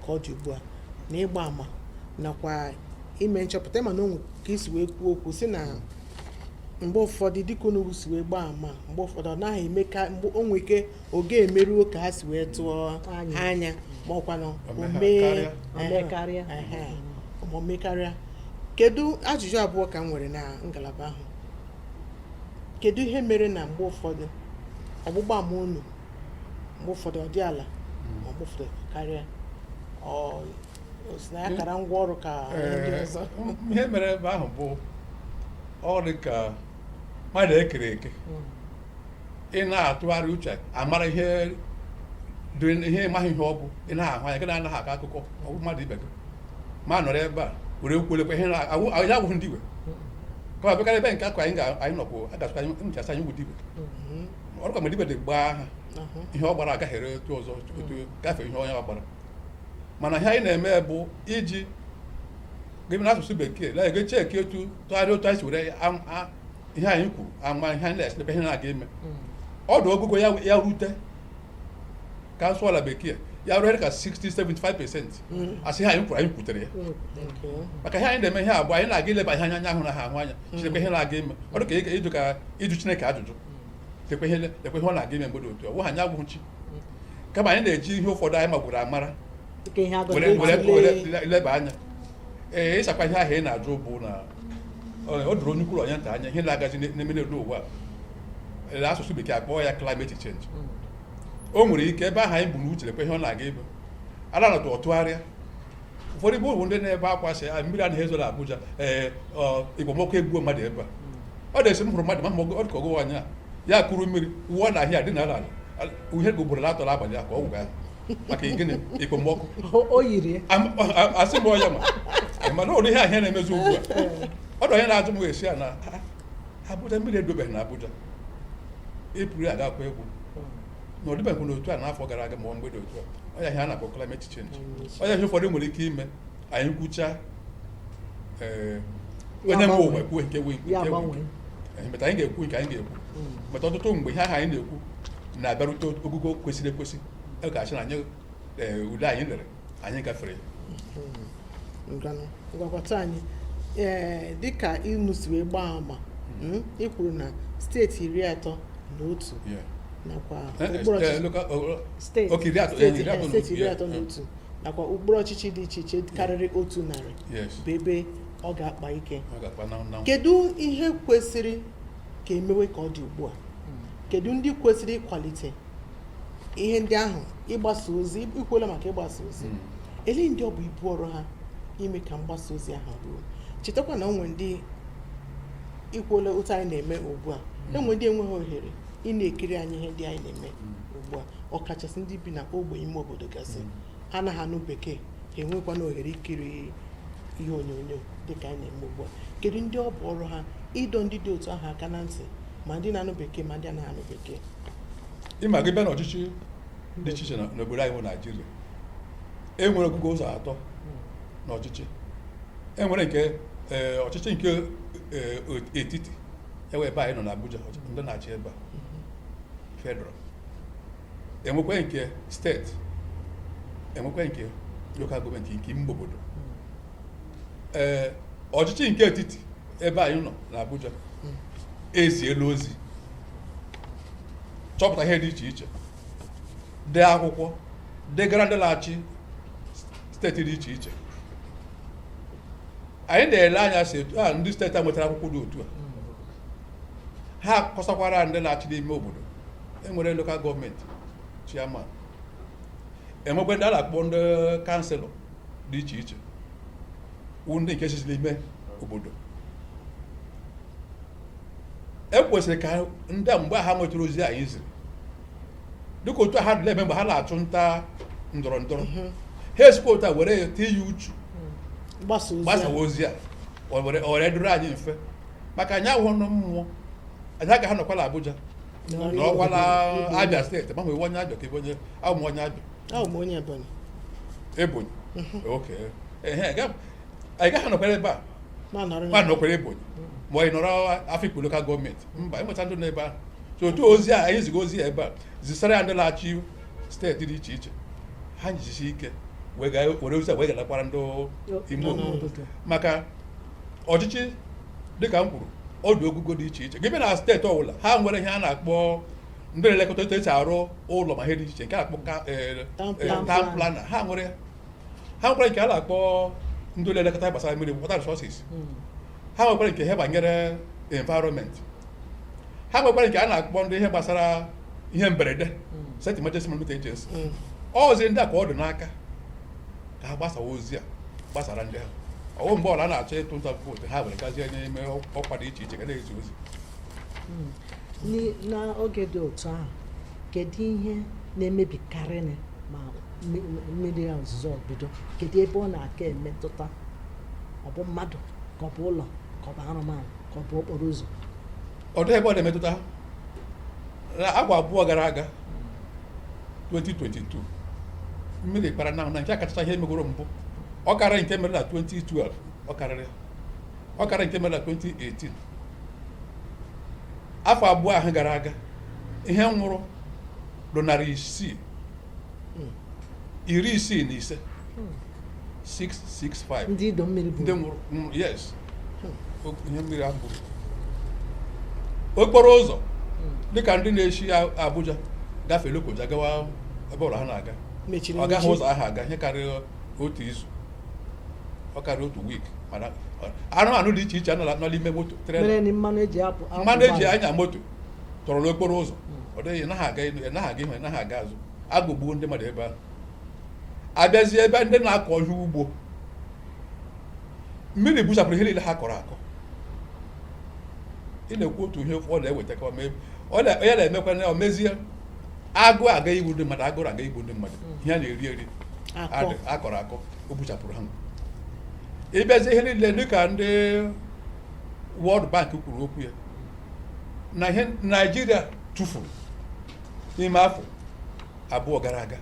ka ọ dị ugbu a na ịgba ama nakwa ime nchọpụta ma na onwe ka isi wee kwuo okwu si na mgbe ụfọdụ dịka unu si wee gbaa ama mgbe ụfọdụ ọ naghị eme ka mgbe onwe ike oge emeruo ka ha si wee tụọ anya ma ọkwanụ omekarịa. Kedu ajụjụ abụọ ka m nwere na ngalaba ahụ? Kedu ihe mere na mgbe ụfọdụ ọgbụgba ama unu mgbe ụfọdụ ọ dị ala ma mgbe ụfọdụ karịa o si na ya kara ngwa ọrụ ka ndị ọzọ? Ihe mere ebe ahụ bụ ọ dị ka mmadụ ekere eke ị na-atụgharị uche amara ihe ịmaghị ihe ọ bụ ị na-ahụ anya gị na-anaghị akọ akụkọ ọ bụ mmadụ ibe gị ma nọrọ ebe a were kwuolekwa ihe ya agwụghị ndị igwe kama bekarị ebe nke akụ anyị nọkwụ agasịkwa nchasị anyị wụdị igwe ọrụkwa mgbe ibe dị gbaa ha ihe ọ gbara agaghere otu ọzọ otu gafee ihe onye ọ gbara mana ihe anyị na-eme bụ iji gị n'asụsụ bekee la ege cheki otu tụgharịa otu anyị si were ihe anyị kwuru ama ihe anyị na-esilekwa ihe na-aga ime ọdụ ọgụgụ ya rute ka asụ ala bekee ya rere ka 60-75% asị ihe anyị kwuru anyị kwutere ya maka ihe anyị na-eme ihe abụọ anyị na-aga ileba ihe anya ahụ na ha ahụ anya chilekwa ihe na-aga ime ọ dị ka ịjụ ka ịjụ Chineke ajụjụ lekwa ihe ọ na-aga ime mgbe dị otu ọ anyị agwụghị chi kama anyị na-eji ihe ụfọdụ anyị magwuru amara were leba anya ịsakwa ihe ahụ ị na-ajụ bụ na ọ dụrụ onye kwuru onye nta anya ihe na-agazi n'emere ụwa asụsụ bekee akpọọ ya climate change. O nwere ike ebe ahụ anyị bụ n'uche lekwa ihe ọ na-aga ebe ala nọtụ ọtụgharịa ụfọdụ bụ ụmụ ndị na-ebe akwa sị mmiri anaghị ezo na Abuja ikpomọkụ egbuo mmadụ ebe a ọ dị esi m hụrụ mmadụ ma ọ dị ka ọgụgụ anya ya kụrụ mmiri uwe na ahịa dị n'ala ihe gụbụrụ na atọrọ abalị a ka ọ wụga ya maka gịnị ikpomọkụ asị m ọnya mana ụdị ihe ahịa na-emezi ugbu a ọ dị onye na-ajụ m esi ya na Abuja mmiri edobeghị na Abuja ịpụrụ ya ga-akwa egwu na ọ dịbeghị n'otu a n'afọ gara aga ma ọ mgbede otu a ọnya ihe a na-akpọ climate change ọnya ihe ụfọdụ nwere ike ime anyị kwucha onye nwe ụwa ekwu nke meta anyị ga-ekwu nke anyị ga-ekwu meta ọtụtụ mgbe ihe ahụ anyị na-ekwu na-abịarute ogugo kwesịrị ekwesị e ga-achị na anyị ule anyị lere anyị gafere ngwakọta anyị dịka inu si wee gbaa ama ị kwuru na steeti 31 nakwa steeti 31 nakwa ụkpụrụ ọchịchị dị iche iche karịrị 100 bụ ebe ọ ga-akpa ike. Kedu ihe kwesịrị ka emewe ka ọ dị ugbu a? Kedu ndị kwesịrị ịkwalite ihe ndị ahụ ịgbasa ozi ikwuola maka ịgbasa ozi ele ndị ọ bụ ibu ọrụ ha ime ka mgbasa ozi ahụ ruo? Chetakwa na onwe ndị ikwuola otu anyị na-eme ugbu a enwe ndị enweghị ohere ị na-ekiri anyị ihe ndị anyị na-eme ugbu a ọkachasị ndị bi na ogbe ime obodo gasị ha anaghị anụ bekee ha enwekwana ohere ikiri ihe onyonyo dịka anyị na-eme ugbu a. Kedu ndị ọ bụ ọrụ ha ịdọ ndị dị otu ahụ aka na ntị ma ndị na-anụ bekee ma ndị anaghị anụ bekee? Ịma gị bịa n'ọchịchị dị iche iche n'obodo anyị bụ Naịjirịa enwere ọgụgụ ụzọ atọ n'ọchịchị. Enwere nke ọchịchị nke etiti ewe ebe anyị nọ n'Abuja ndị na-achị ebe a federal, enwekwa nke steeti, enwekwa nke lokal gọọmenti nke ime obodo. Ọchịchị nke etiti ebe anyị nọ n'Abuja eziela ozi chọpụta ihe dị iche iche dee akwụkwọ degara ndị na-achị steeti dị iche iche. Anyị na-ele anya si etu ndị steeti a nwetara akwụkwọ dị otu a ha kọsakwara ndị na-achị n'ime obodo. Enwere lokal gọọmenti chairman, enwekwe ndị a na-akpọ ndị kanselọ dị iche iche ndị nke si n'ime obodo. Ekwesịrị ka ndị a mgbe ha nwetara ozi anyị ziri dịka otu ha dị eme mgbe ha na-achụ nta ndọrọ ndọrọ ha esikwa otu a were tinye uchu gbasawa ozi a were duru anyị mfe maka anyị ahụhụ na mmụọ anyị agaghị anọkwala Abuja na ọkwala Abia steeti ma nwee onye Abia ka ebe onye ahụ m onye Abia Ebonyi oke anyị gaghị anọkwara ebe a ma nọkwara Ebonyi ma ọ nọrọ Afikpo lokal gọọmenti mba enweta ndị n'ebe ahụ. So otu ozi a anyị ziga ozi ebe a zisara ya ndị na-achị steeti dị iche iche ha njisi ike were ozi wee galakwara ndị ime obodo maka ọchịchị dịka m kwuru ọdụ ogugo dị iche iche gị bịa na steeti ọbụla ha nwere ihe a na-akpọ ndị na-elekọta etu esi arụ ụlọ ma ihe dị iche iche nke a na-akpọ town planner ha nwekwara nke a na-akpọ ndị na-elekọta gbasara mmiri water resources ha nwekwara nke ihe banyere environment ha nwekwara nke a na-akpọ ndị ihe gbasara ihe mberede state emergency management agency ozi ndị a ka ọ dị n'aka ka ha gbasawa ozi a gbasara ndị ha ọwụ mgbe ọla a na-achọ ịtụ nta vootu ha were gazie n'ime ọkwa dị iche iche ga na-ezi ozi n'oge dị otu ahụ kedu ihe na-emebikarị ma mmiri ozuzo bido kedu ebe ọ na-aka emetụta ọ bụ mmadụ ka ọ bụ ụlọ ka ọ bụ anụmanụ ka ọ bụ okporo ụzọ ọ dịghị ebe ọ na-emetụta agwa abụọ gara aga 2022 mmiri kpara na nke a kachacha ihe megoro mbụ ọ karịrị nke mere na 2012 ọ karịrị nke mere na 2018 afọ abụọ ahụ gara aga ihe nwụrụ dị 665 665 ndị ido mmiri bụ ndị nwụrụ yes ihe mmiri ahụ okporo ụzọ dịka ndị na-eshi Abuja gafee Lokoja gawa ebe ụlọ ha na-aga ọ gaghị ụzọ ahụ aga ihe karịrị otu izu ọ karịrị otu week mana anụmanụ dị iche iche nọ n'ime moto mmanụ eji anya moto tọrọ n'okporo ụzọ ọ dịghị naghị aga elu naghị aga ihu naghị aga azụ agụgbuo ndị mmadụ ebe ahụ abịazie ebe ndị na-akọ ihe ugbo mmiri buchapụrụ ihe niile ha kọrọ akọ ị na-ekwu otu ihe ọ na-eweta ka onye na-emekwa na o mezie agụ aga igbu ndị mmadụ agụrụ aga igbu ndị mmadụ ihe a na-eri eri akọrọ akọ o buchapụrụ ha ịbịazi ihe niile dịka ndị World Bank kwuru okwu ya na ihe Naijiria tụfuru n'ime afọ abụọ gara aga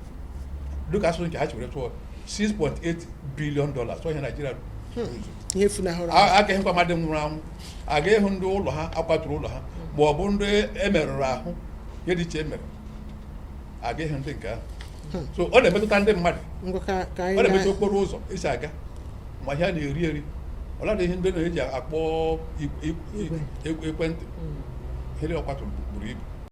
dịka asụsụ nke ha chewere tụọ $6.8 billion so ihe Naijiria aka ịhụkwa mmadụ nwụrụ anwụ aga ịhụ ndị ụlọ ha akwaturu ụlọ ha ma ọ bụ ndị emerụrụ ahụ ihe dị iche emere aga ịhụ ndị nke ahụ so ọ na-emetụta ndị mmadụ ọ na-emetụta okporo ụzọ esi aga ma ihe a na-eri eri ọladị ihe ndị na-eji akpọ ekwentị ihe ọkwaturu buru ibu